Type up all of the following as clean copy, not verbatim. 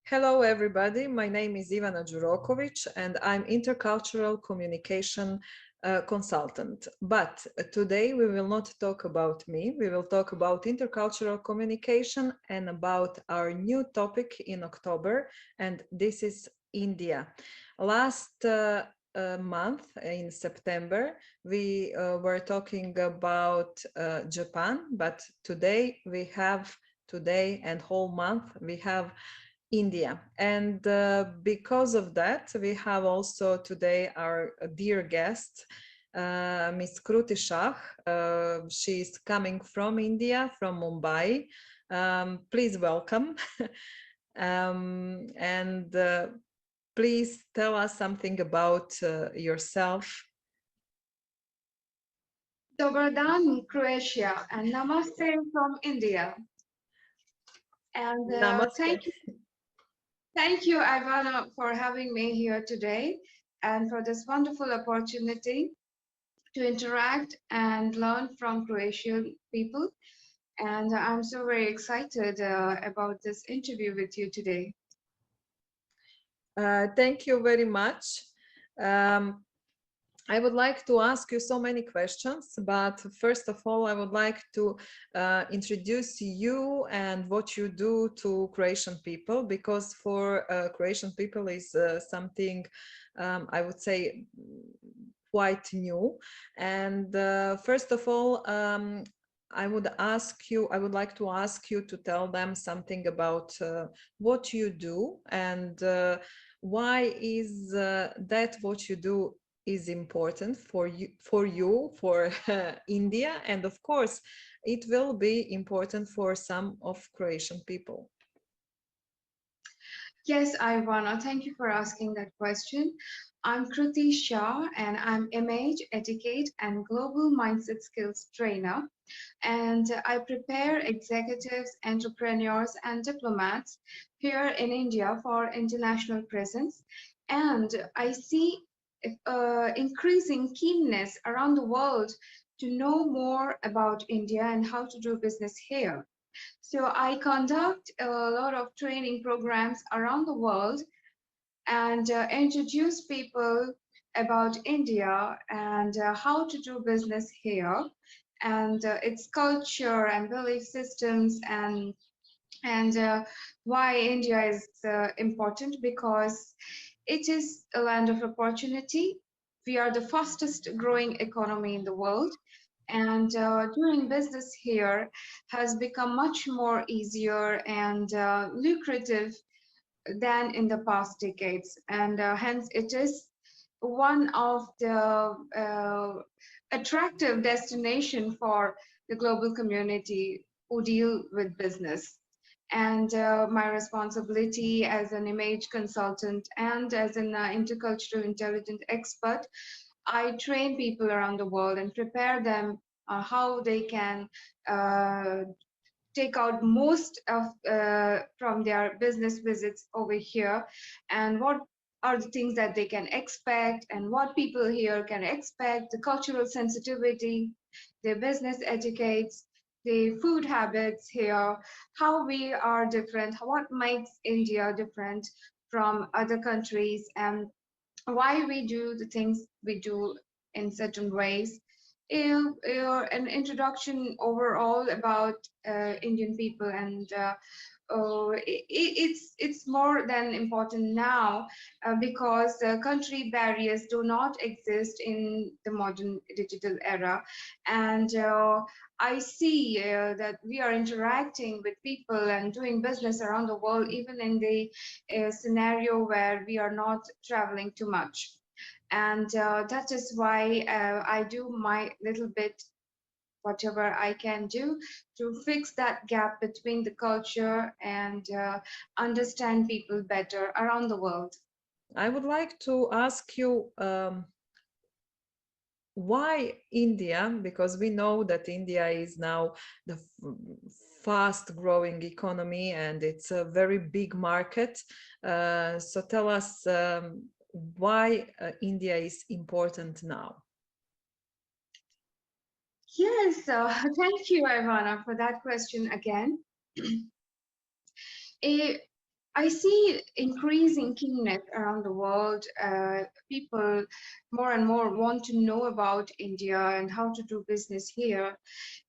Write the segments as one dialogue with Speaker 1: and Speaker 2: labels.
Speaker 1: Hello, everybody. My name is Ivana Đuroković, and I'm intercultural communication consultant. But today we will not talk about me. We will talk about intercultural communication and about our new topic in October, and this is India. Last month in September, we were talking about Japan, but today and whole month we have India. And because of that, we have also today our dear guest, Miss Kruti Shah. She is coming from India, from Mumbai. Please welcome. And please tell us something about yourself.
Speaker 2: Dobar dan, Croatia, and Namaste from India. And
Speaker 1: Namaste.
Speaker 2: thank you, Ivana, for having me here today and for this wonderful opportunity to interact and learn from Croatian people. And I'm so very excited about this interview with you today.
Speaker 1: Thank you very much. I would like to ask you so many questions, but first of all, I would like to introduce you and what you do to Croatian people, because for Croatian people is something I would say quite new. And first of all, I would like to ask you to tell them something about what you do and why is that what you do is important for for India, and of course it will be important for some of Croatian people.
Speaker 2: Yes, Ivana, thank you for asking that question. I'm Kruti Shah, and I'm image, etiquette, and global mindset skills trainer. And I prepare executives, entrepreneurs, and diplomats here in India for international presence. And I see increasing keenness around the world to know more about India and how to do business here. So I conduct a lot of training programs around the world and introduce people about India and how to do business here and its culture and belief systems and why India is important because it is a land of opportunity. We are the fastest growing economy in the world, and doing business here has become much more easier and lucrative than in the past decades, and hence it is one of the attractive destination for the global community who deal with business. And my responsibility as an image consultant and as an intercultural intelligence expert, I train people around the world and prepare them how they can uh, take out most of from their business visits over here, and what are the things that they can expect and what people here can expect, the cultural sensitivity, their business etiquettes, the food habits here, how we are different, what makes India different from other countries, and why we do the things we do in certain ways. An introduction overall about Indian people, and it's more than important now because country barriers do not exist in the modern digital era, and I see that we are interacting with people and doing business around the world, even in the scenario where we are not traveling too much. And that is why I do my little bit, whatever I can do to fix that gap between the culture and understand people better around the world.
Speaker 1: I would like to ask you why India, because we know that India is now the fast growing economy and it's a very big market. So tell us why India is important now.
Speaker 2: Yes, thank you, Ivana, for that question again. Eh, I see increasing keenness around the world. People more and more want to know about India and how to do business here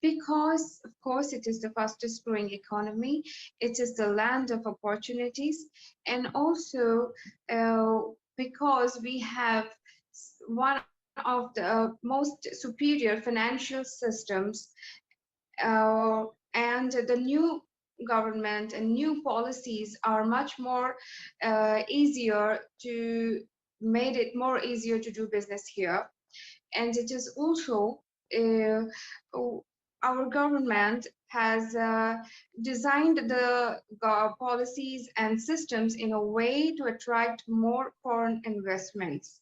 Speaker 2: because, of course, it is the fastest growing economy. It is the land of opportunities, and also because we have one of the most superior financial systems, and the new government and new policies are much more easier to made it more easier to do business here. And it is also uh, our government has designed the policies and systems in a way to attract more foreign investments.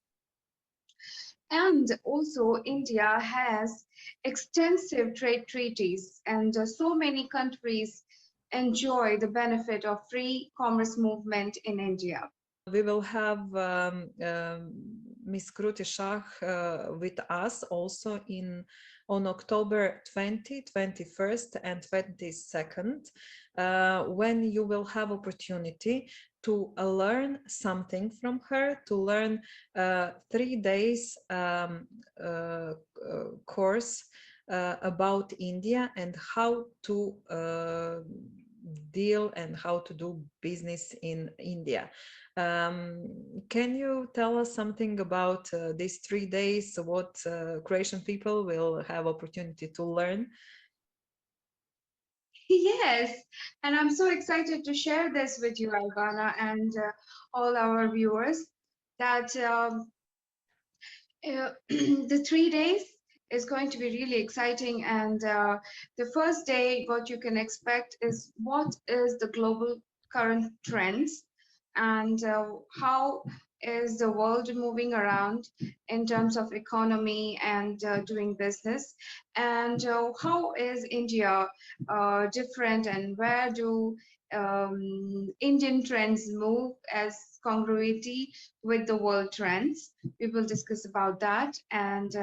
Speaker 2: And also, India has extensive trade treaties, and so many countries enjoy the benefit of free commerce movement in India.
Speaker 1: We will have Miss Kruti Shah with us also on October 20, 21st, and 22nd, when you will have opportunity to learn something from her, to learn 3 days course about India and how to deal and how to do business in India. Can you tell us something about these 3 days, what Croatian people will have opportunity to learn?
Speaker 2: Yes, and I'm so excited to share this with you, Ivana, and all our viewers that the 3 days is going to be really exciting. And the first day, what you can expect is what is the global current trends and how is the world moving around in terms of economy and doing business, and how is India different, and where do Indian trends move as congruity with the world trends. We will discuss about that. And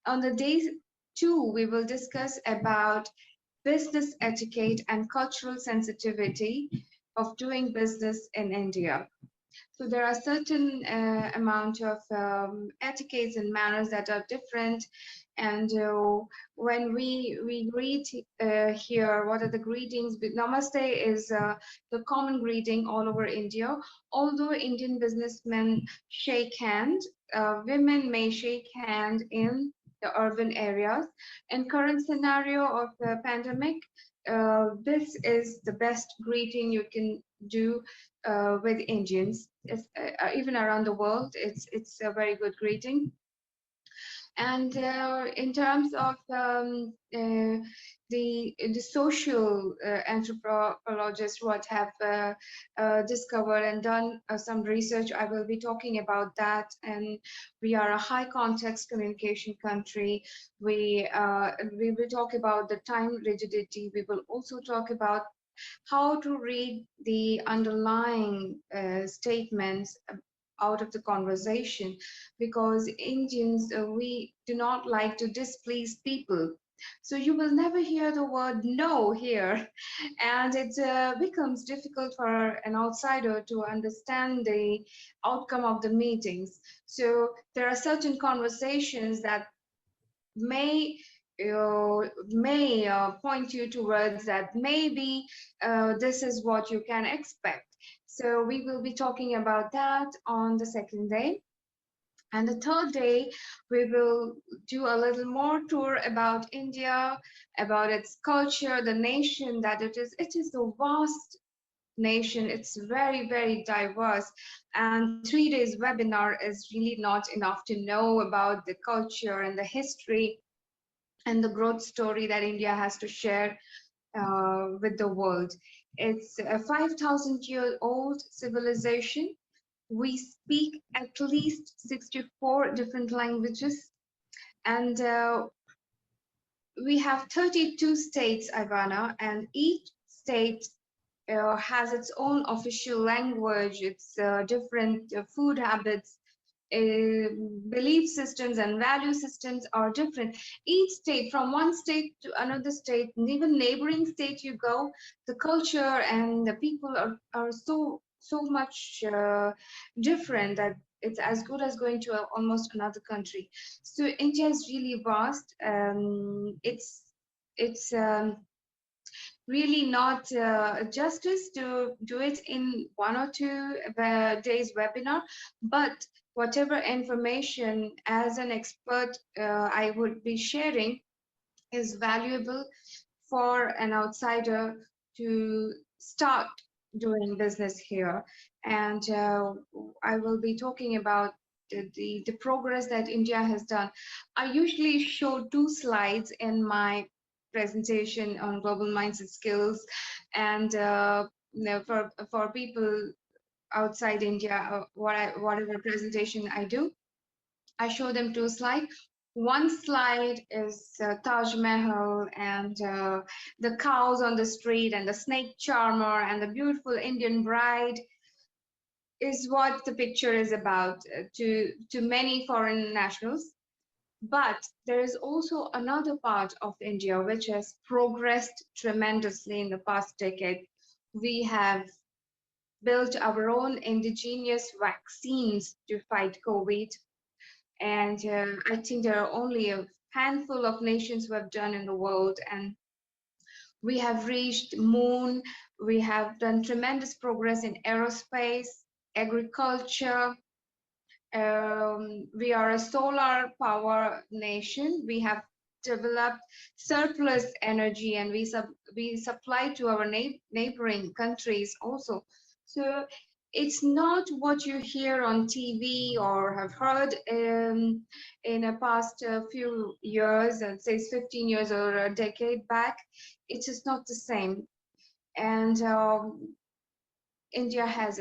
Speaker 2: on the day two, we will discuss about business etiquette and cultural sensitivity of doing business in India. So there are certain amount of etiquettes and manners that are different. And when we greet here, what are the greetings? Namaste is the common greeting all over India. Although Indian businessmen shake hand, women may shake hand in the urban areas. In current scenario of the pandemic, this is the best greeting you can do with Indians. Even around the world, it's a very good greeting. And in terms of the social anthropologists what have discovered and done some research, I will be talking about that. And we are a high context communication country. We will talk about the time rigidity. We will also talk about how to read the underlying statements out of the conversation, because Indians, we do not like to displease people. So you will never hear the word no here. And it becomes difficult for an outsider to understand the outcome of the meetings. So there are certain conversations that may point you towards that maybe this is what you can expect. So we will be talking about that on the second day. And the third day, we will do a little more tour about India, about its culture, the nation that it is. It is a vast nation. It's very, very diverse. And 3 days webinar is really not enough to know about the culture and the history and the growth story that India has to share with the world. It's a 5,000-year-old civilization. We speak at least 64 different languages, and we have 32 states, Ivana, and each state has its own official language, its different food habits, uh, belief systems and value systems are different. Each state, from one state to another state, and even neighboring state you go, the culture and the people are so much different that it's as good as going to almost another country. So India is really vast. It's really not justice to do it in 1 or 2 days webinar, but whatever information as an expert I would be sharing is valuable for an outsider to start doing business here. And I will be talking about the progress that India has done. I usually show 2 slides in my presentation on global mindset skills, and for people outside India, whatever presentation I do, I show them 2 slides. One slide is Taj Mahal and the cows on the street and the snake charmer and the beautiful Indian bride is what the picture is about to many foreign nationals. But there is also another part of India which has progressed tremendously in the past decade. We have built our own indigenous vaccines to fight COVID. And I think there are only a handful of nations who have done in the world. And we have reached moon. We have done tremendous progress in aerospace, agriculture. We are a solar power nation. We have developed surplus energy, and we supply to our neighboring countries also. So it's not what you hear on TV or have heard in a past few years, and say 15 years or a decade back. It is not the same. And India has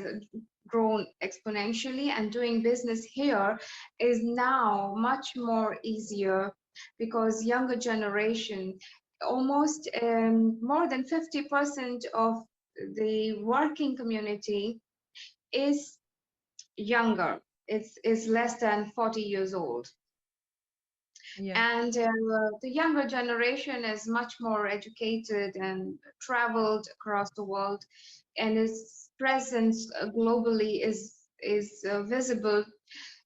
Speaker 2: grown exponentially, and doing business here is now much more easier because younger generation, almost more than 50% of the working community is younger. It's less than 40 years old.
Speaker 1: Yeah.
Speaker 2: And the younger generation is much more educated and traveled across the world, and its presence globally is visible.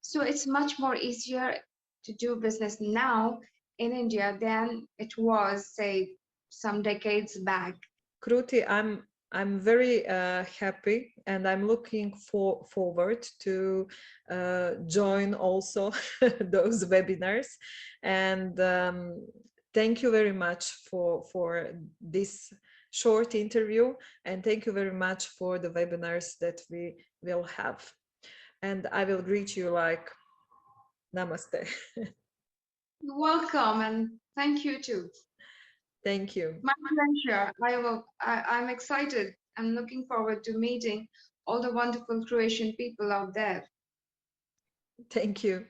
Speaker 2: So it's much more easier to do business now in India than it was, say, some decades back.
Speaker 1: Kruti, I'm very happy, and I'm looking forward to join also those webinars. And thank you very much for this short interview, and thank you very much for the webinars that we will have. And I will greet you like namaste.
Speaker 2: You're welcome, and thank you too.
Speaker 1: Thank you.
Speaker 2: My pleasure. I'm excited. I'm looking forward to meeting all the wonderful Croatian people out there.
Speaker 1: Thank you.